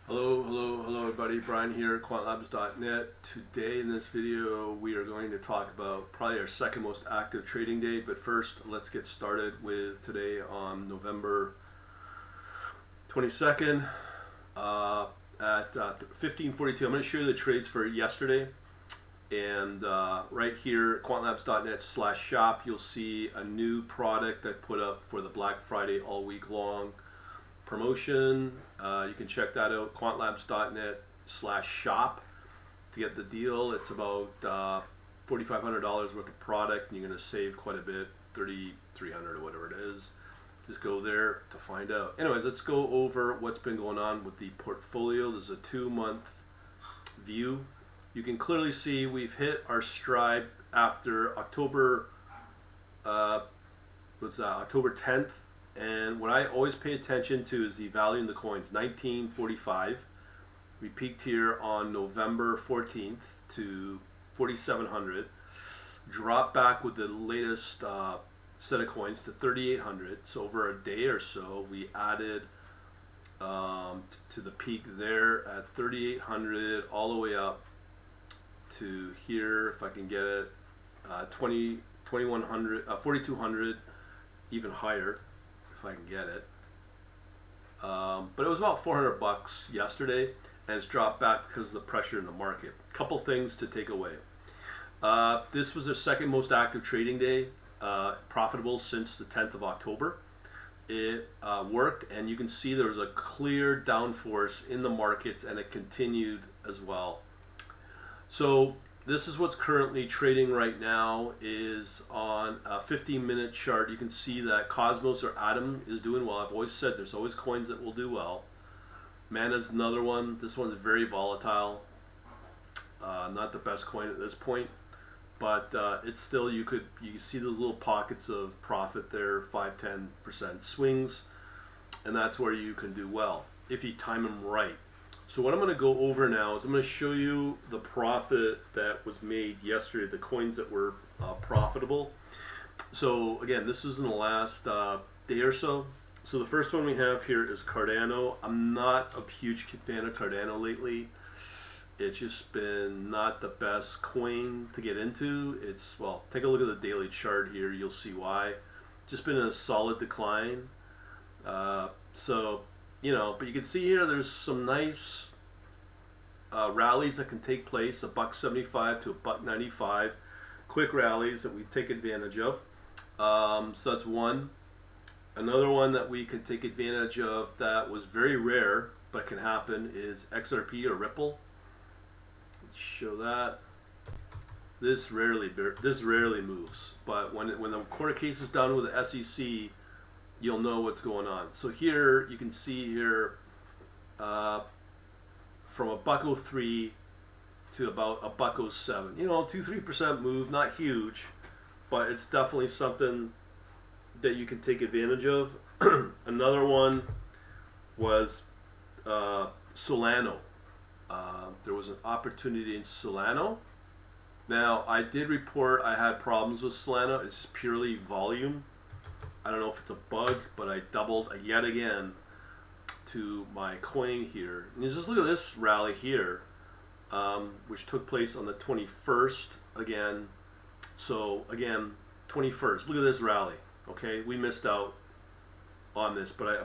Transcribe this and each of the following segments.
Hello everybody. Brian here, quantlabs.net. Today in this video we are going to talk about probably our second most active trading day, but first let's get started with today on November 22nd at 15:42. I'm going to show you the trades for yesterday, and right here quantlabs.net/shop you'll see a new product I put up for the Black Friday all week long promotion. You can check that out, quantlabs.net/shop, to get the deal. It's about $4,500 worth of product, and you're going to save quite a bit, $3,300 or whatever it is. Just go there to find out. Anyways, let's go over what's been going on with the portfolio. This is a 2-month view. You can clearly see we've hit our stride after October October 10th. And what I always pay attention to is the value in the coins. 1945. We peaked here on November 14th to 4,700. Dropped back with the latest set of coins to 3,800. So over a day or so, we added to the peak there at 3,800 all the way up to here, if I can get it, 4,200, even higher, if I can get it. But it was about $400 yesterday, and it's dropped back because of the pressure in the market. Couple things to take away. This was their second most active trading day, profitable since the 10th of October. It worked, and you can see there was a clear downforce in the markets, and it continued as well. So this is what's currently trading right now, is on a 15-minute chart. You can see that Cosmos or Atom is doing well. I've always said there's always coins that will do well. Mana's another one. This one's very volatile. Not the best coin at this point, but it's still, you see those little pockets of profit there, 5-10% swings, and that's where you can do well if you time them right. So what I'm going to go over now is I'm going to show you the profit that was made yesterday, the coins that were profitable. So again, this was in the last day or so. So the first one we have here is Cardano. I'm not a huge fan of Cardano lately. It's just been not the best coin to get into. It's, well, take a look at the daily chart here. You'll see why. Just been in a solid decline. But you can see here there's some nice rallies that can take place, $1.75 to $1.95, quick rallies that we take advantage of. So that's one. Another one that we can take advantage of that was very rare but can happen is XRP or Ripple. Let's show that. This rarely moves, but when the court case is done with the SEC, you'll know what's going on. So here you can see here from $1.03 to about $1.07. 2-3% move, not huge, but it's definitely something that you can take advantage of. Another one was Solana. There was an opportunity in Solana. Now, I did report I had problems with Solana. It's purely volume. I don't know if it's a bug, but I doubled yet again to my coin here. And you just look at this rally here, which took place on the 21st again. So again, 21st. Look at this rally. Okay, we missed out on this, but I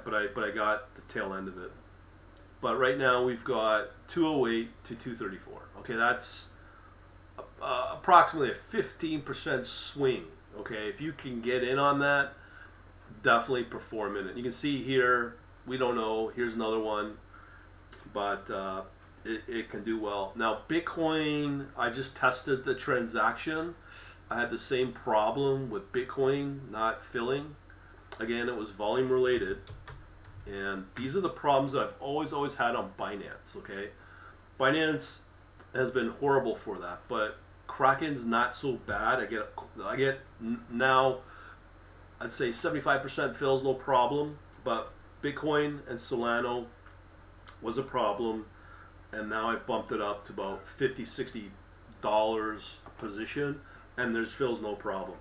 got the tail end of it. But right now we've got 208 to 234. Okay, that's approximately a 15% swing. Okay, if you can get in on that, definitely perform in it. You can see here, we don't know, here's another one, but it can do well. Now Bitcoin, I just tested the transaction. I had the same problem with Bitcoin not filling. Again, it was volume related, and these are the problems that I've always had on Binance. Okay, Binance has been horrible for that, but Kraken's not so bad. I get now, I'd say 75% fills, no problem, but Bitcoin and Solana was a problem, and now I've bumped it up to about $50-$60 a position, and there's fills no problem.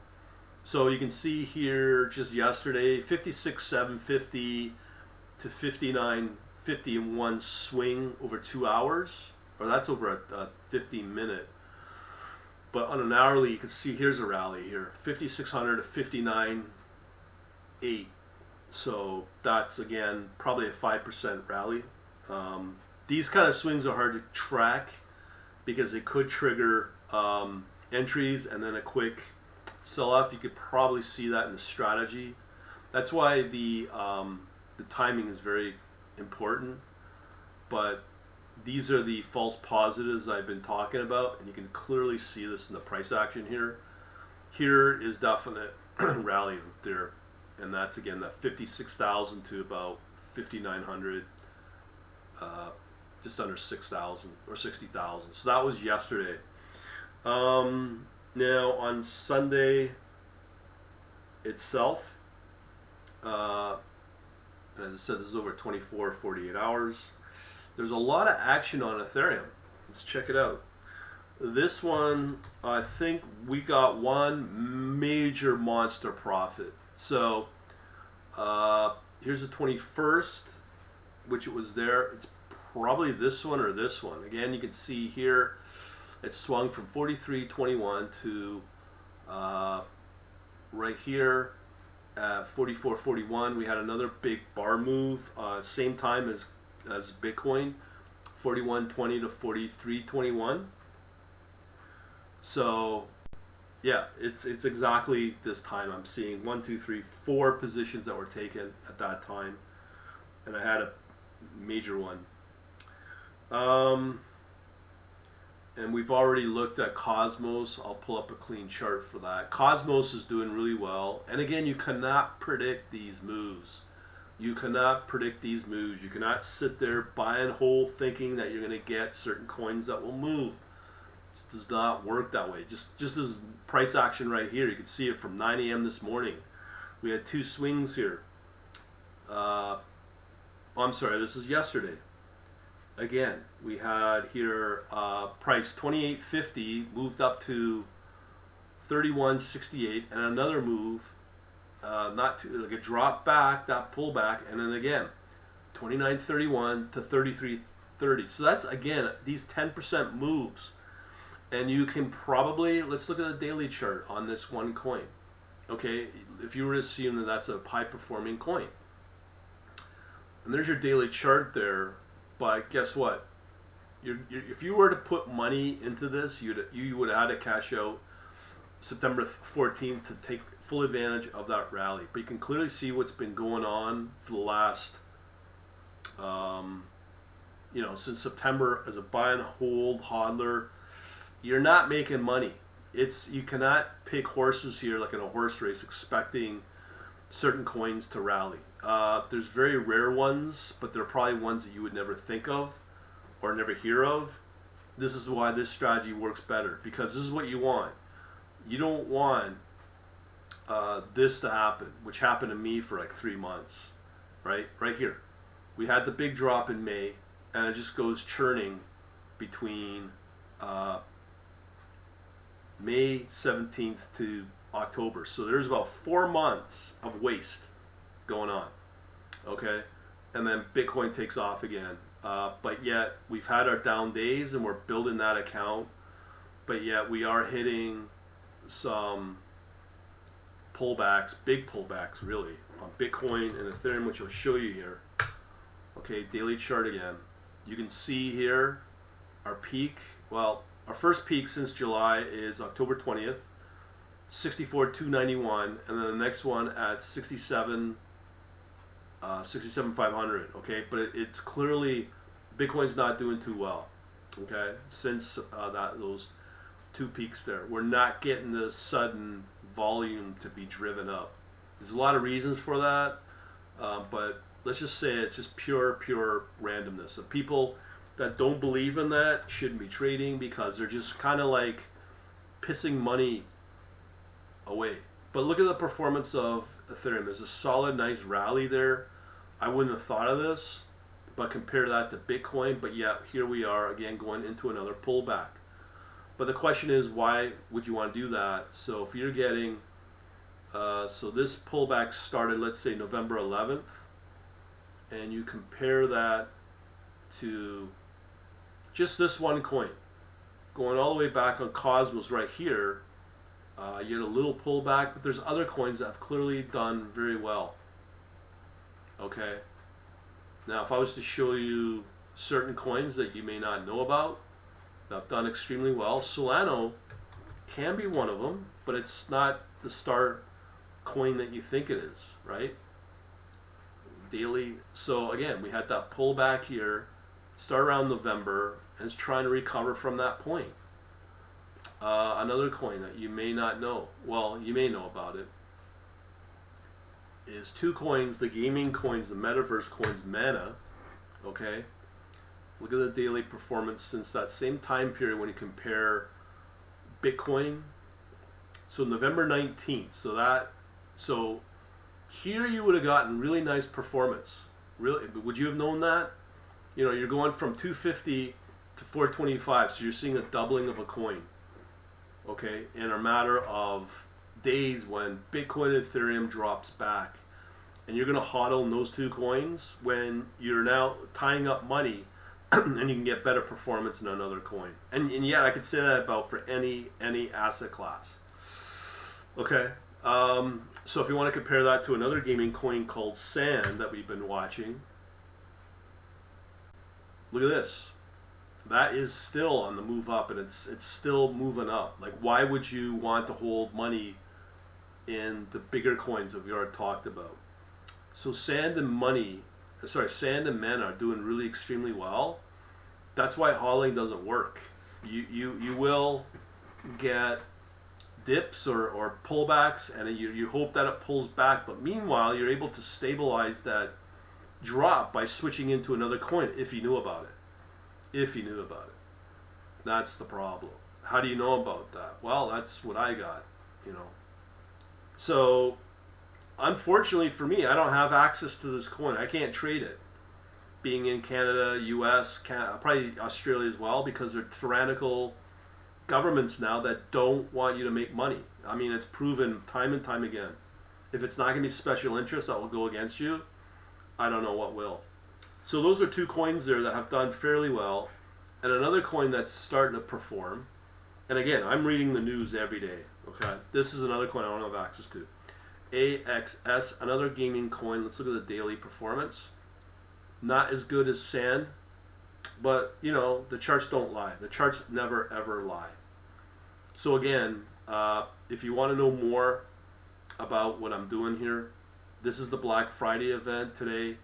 So you can see here just yesterday, 56,750 to 59.50 50 in one swing over 2 hours, or that's over a 50-minute. But on an hourly, you can see here's a rally here, 5,600 to 59.8. So that's, again, probably a 5% rally. These kind of swings are hard to track because it could trigger entries and then a quick sell-off. You could probably see that in the strategy. That's why the timing is very important. But these are the false positives I've been talking about, and you can clearly see this in the price action here. Here is definite rally there, and that's again that 56,000 to about 5,900, just under 6,000 or 60,000. So that was yesterday. Now on Sunday itself, as I said, this is over 24, 48 hours. There's a lot of action on Ethereum. Let's check it out. This one, I think we got one major monster profit. So here's the 21st, which it was there. It's probably this one or this one. Again, you can see here it swung from 43.21 to right here at 44.41. We had another big bar move, same time as Bitcoin, 41.20 to 43.21. So yeah, it's exactly this time. I'm seeing 1, 2, 3, 4 positions that were taken at that time, and I had a major one. And we've already looked at Cosmos. I'll pull up a clean chart for that. Cosmos is doing really well, and again, you cannot predict these moves. You cannot predict these moves. You cannot sit there, buy and hold, thinking that you're going to get certain coins that will move. It does not work that way. Just as price action right here, you can see it from 9 a.m. this morning. We had 2 swings here. I'm sorry, this is yesterday. Again, we had here price 28.50, moved up to 31.68, and another move. Not too, like a drop back, that pullback, and then again 29.31 to 33.30. So that's again these 10% moves, and you can probably, let's look at the daily chart on this one coin. Okay, if you were to assume that that's a high performing coin, and there's your daily chart there, but guess what? If you were to put money into this, you would have had to cash out September 14th to take full advantage of that rally. But you can clearly see what's been going on for the last, since September as a buy and hold hodler. You're not making money. You cannot pick horses here like in a horse race expecting certain coins to rally. There's very rare ones, but they're probably ones that you would never think of or never hear of. This is why this strategy works better, because this is what you want. You don't want this to happen, which happened to me for like 3 months, right? Right here. We had the big drop in May, and it just goes churning between May 17th to October. So there's about 4 months of waste going on, okay? And then Bitcoin takes off again. But yet we've had our down days, and we're building that account, but yet we are hitting some pullbacks, big pullbacks really, on Bitcoin and Ethereum, which I'll show you here. Okay, daily chart again. You can see here our peak. Well, our first peak since July is October 20th, 64,291, and then the next one at 67,500. Okay, but it's clearly Bitcoin's not doing too well. Okay, since those 2 peaks there, we're not getting the sudden volume to be driven up. There's a lot of reasons for that, but let's just say it's just pure randomness. The people that don't believe in that shouldn't be trading, because they're just kind of like pissing money away. But look at the performance of Ethereum. There's a solid, nice rally there. I wouldn't have thought of this, but compare that to Bitcoin. But yeah, here we are again going into another pullback. But the question is, why would you want to do that? So if you're getting, so this pullback started, let's say November 11th, and you compare that to just this one coin. Going all the way back on Cosmos right here, you had a little pullback, but there's other coins that have clearly done very well. Okay. Now, if I was to show you certain coins that you may not know about that have done extremely well, Solana can be one of them, but it's not the star coin that you think it is, right? Daily. So again, we had that pullback here, start around November, and it's trying to recover from that point. Another coin that you may not know, well, you may know about it, is two coins, the gaming coins, the metaverse coins, Mana. Okay, look at the daily performance since that same time period when you compare Bitcoin. So November 19th. So here you would have gotten really nice performance. Really, would you have known that? You know, you're going from 250 to 425, so you're seeing a doubling of a coin. Okay, in a matter of days when Bitcoin and Ethereum drops back, and you're going to hodl in those two coins when you're now tying up money and you can get better performance in another coin. And yet I could say that about for any asset class. Okay, so if you want to compare that to another gaming coin called Sand that we've been watching, look at this. That is still on the move up, and it's still moving up. Like, why would you want to hold money in the bigger coins that we already talked about? So Sand and Mana are doing really extremely well. That's why hodling doesn't work. You will get dips or pullbacks, and you hope that it pulls back. But meanwhile, you're able to stabilize that drop by switching into another coin if you knew about it. If you knew about it. That's the problem. How do you know about that? Well, that's what I got, you know. So, unfortunately for me, I don't have access to this coin. I can't trade it. Being in Canada, US, probably Australia as well, because they're tyrannical governments now that don't want you to make money. I mean, it's proven time and time again. If it's not going to be special interest that will go against you, I don't know what will. So those are two coins there that have done fairly well, and another coin that's starting to perform. And again, I'm reading the news every day. Okay, this is another coin I don't have access to. AXS, another gaming coin. Let's look at the daily performance. Not as good as Sand, but you know, the charts don't lie. The charts never ever lie. So again, if you want to know more about what I'm doing here, this is the Black Friday event today,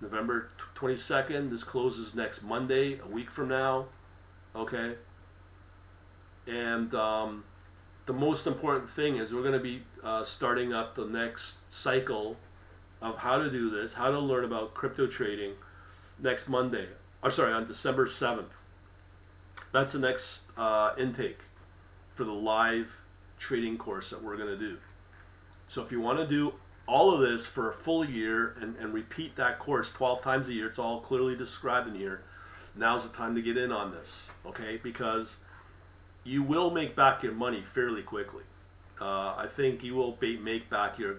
November 22nd. This closes next Monday, a week from now. Okay. And the most important thing is we're going to be starting up the next cycle of how to do this, how to learn about crypto trading next Monday. On December 7th. That's the next intake for the live trading course that we're going to do. So if you want to do all of this for a full year and repeat that course 12 times a year, it's all clearly described in here, now's the time to get in on this, okay? Because you will make back your money fairly quickly. I think you will make back your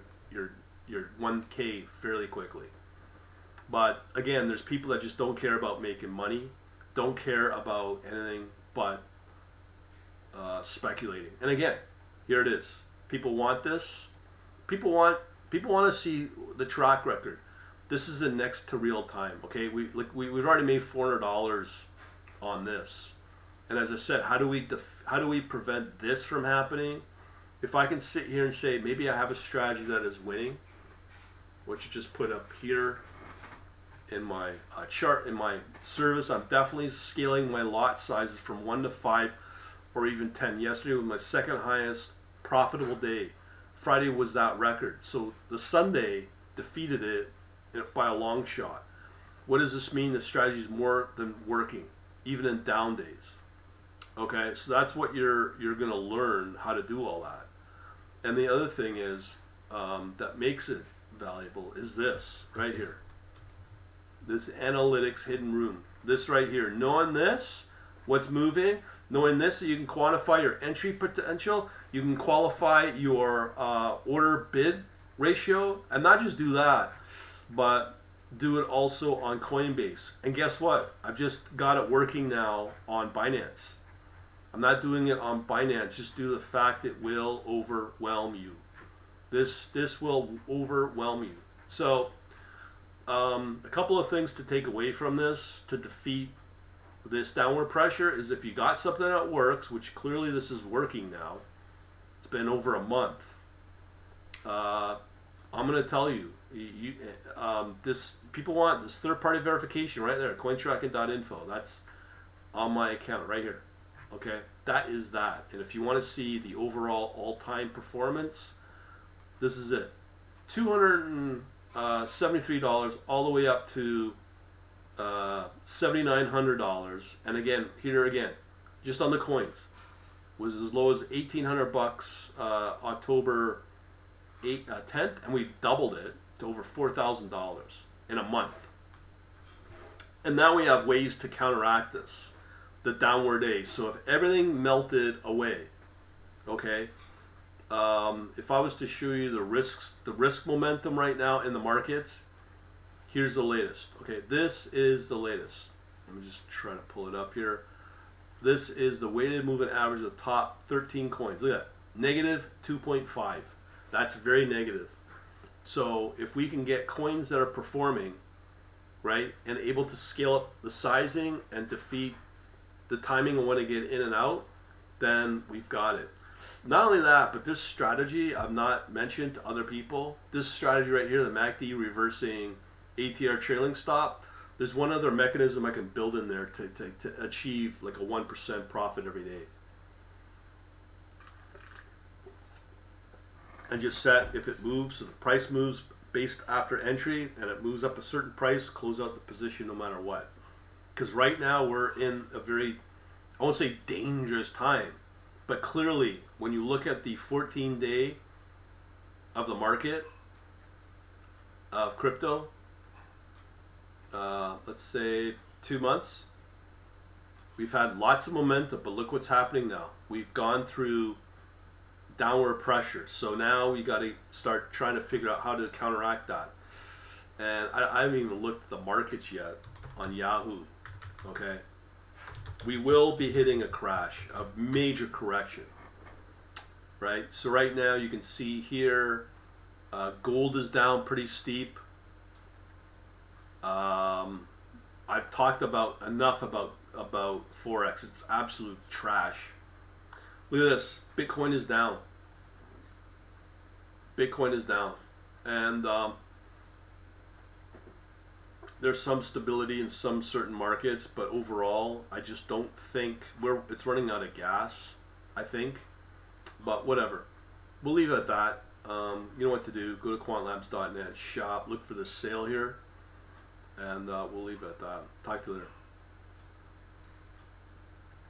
1K fairly quickly. But again, there's people that just don't care about making money, don't care about anything but speculating. And again, here it is. People want this. People want to see the track record. This is the next to real time. Okay, we've already made $400 on this. And as I said, how do we prevent this from happening? If I can sit here and say maybe I have a strategy that is winning, which you just put up here in my chart, in my service, I'm definitely scaling my lot sizes from 1 to 5 or even 10. Yesterday was my second highest profitable day. Friday was that record. So the Sunday defeated it by a long shot. What does this mean? The strategy is more than working, even in down days. Okay, so that's what you're going to learn how to do all that. And the other thing is that makes it valuable is this right here. This analytics hidden room. This right here. Knowing this, what's moving, knowing this, so you can quantify your entry potential, you can qualify your order bid ratio, and not just do that, but do it also on Coinbase. And guess what? I've just got it working now on Binance. I'm not doing it on Binance just due to the fact it will overwhelm you. This will overwhelm you. So, a couple of things to take away from this to defeat this downward pressure is if you got something that works, which clearly this is working now. It's been over a month. I'm going to tell you, this people want this third-party verification right there, cointracking.info. That's on my account right here. Okay, that is that. And if you want to see the overall all-time performance, this is it. $273 all the way up to $7,900. And again, here again, just on the coins, was as low as $1,800 October 10th, and we've doubled it to over $4,000 in a month. And now we have ways to counteract this, the downward days. So if everything melted away, okay, if I was to show you the risk momentum right now in the markets, here's the latest. Okay, this is the latest. Let me just try to pull it up here. This is the weighted moving average of the top 13 coins. Look at that, negative 2.5. That's very negative. So if we can get coins that are performing, right, and able to scale up the sizing and defeat the timing of when to get in and out, then we've got it. Not only that, but this strategy I've not mentioned to other people. This strategy right here, the MACD reversing ATR trailing stop, there's one other mechanism I can build in there to achieve like a 1% profit every day. And just set, if it moves, if the price moves based after entry and it moves up a certain price, close out the position no matter what. Because right now we're in a very, I won't say dangerous time, but clearly when you look at the 14-day of the market of crypto, let's say 2 months, we've had lots of momentum, but look what's happening now. We've gone through downward pressure. So now we got to start trying to figure out how to counteract that. And I haven't even looked at the markets yet on Yahoo. Okay. We will be hitting a crash, a major correction. Right? So right now you can see here, gold is down pretty steep. I've talked enough about Forex. It's absolute trash. Look at this. Bitcoin is down. Bitcoin is down. And there's some stability in some certain markets, but overall, I just don't think it's running out of gas, I think. But whatever. We'll leave it at that. You know what to do. Go to quantlabs.net, shop, look for the sale here, and we'll leave it at that. Talk to you later.